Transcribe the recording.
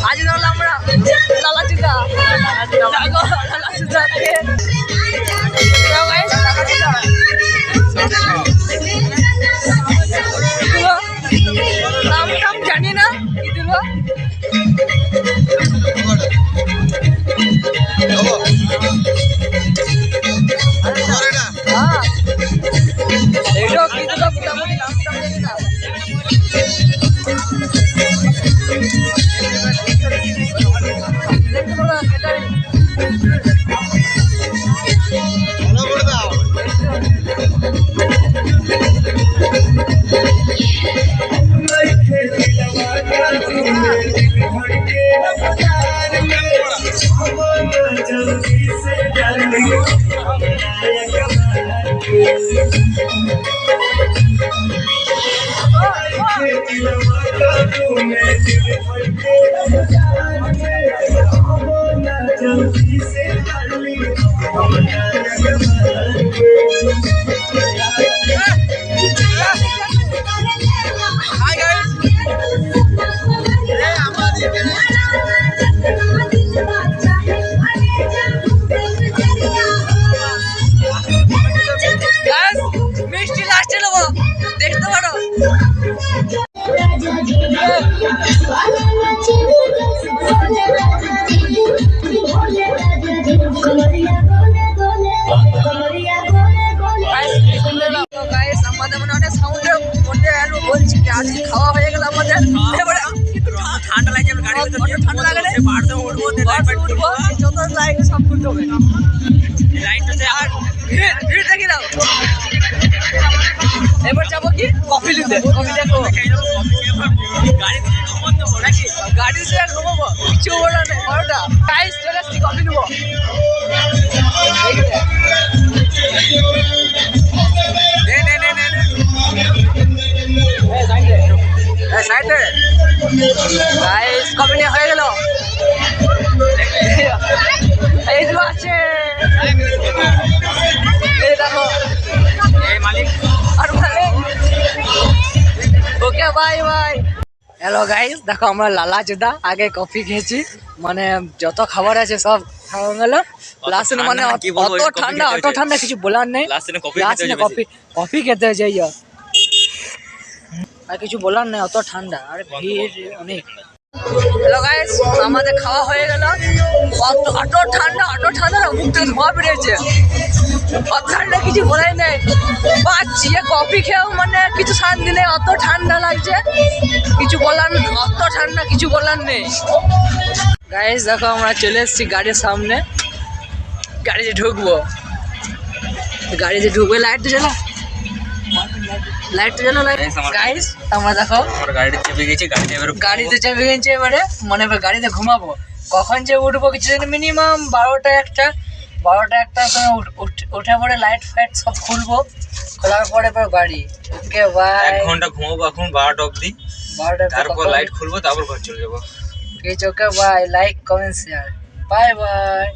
আজ ধরো আমরা লালাচুদা লালাচুদাকে নাম টাম জানি না এগুলো এইটা কি তো মোটামুটি নাম টাম জানি না মিষ্টি লাস্টে নেবো দেখতে পারো আমাদের মানে অনেক সাউন্ডের মধ্যে বলছি কি আজকে খাওয়া হয়ে গেল আমাদের ঠান্ডা লাগে ঠান্ডা লাগে যত লাইট সব খুলতে হবে আর ভিড় দেখি দাও এবার যাবো কি কফি নিতে কফি দেখো গাড়িতে ঘুমাবো কিছু বলার নেই 12টা গাইস চলে আসছি কফি নেবো গাইস কফি নিয়ে হয়ে গেল এই যে আছে এই দেখো এই মালিক আর মালিক okay bye bye hello guys দেখো আমরা লালাচুদা আগে কফি খেয়েছি মানে যত খাবার আছে সব খাওয়া গেল লাস্টে মানে অত ঠান্ডা কিছু বলার নেই লাস্টে কফি খেতে যাই আর কিছু বলার নেই অত ঠান্ডা আর ভিড় অনেক হ্যালো গাইস আমাদের খাওয়া হয়ে গেল অত ঠান্ডা মুখ থেকে ধোঁয়া বেরিয়েছে অত ঠান্ডা কিছু বলাই নেই পাচ্ছি কফি খেয়েও মানে কিছু শান্তি নেই অত ঠান্ডা লাগছে কিছু বলার অত ঠান্ডা কিছু বলার নেই গাইস দেখো আমরা চলে এসেছি গাড়ির সামনে গাড়িতে ঢুকবো লাইটটা জ্বালা গাইস আমরা দেখো গাড়িতে চেপে গেছি এবারে মানে গাড়িতে ঘুমাবো কখন যে উঠবো কিছু মিনিমাম 12টা একটা উঠে পরে লাইট ফাইট সব খুলবো খোলার পরে এবার গাড়ি ওকে বাই 1 ঘন্টা ঘুমাবো এখন 12টা অবধি তারপর লাইট খুলবো তারপর ঘর চলে যাবো okay bye like comment share bye bye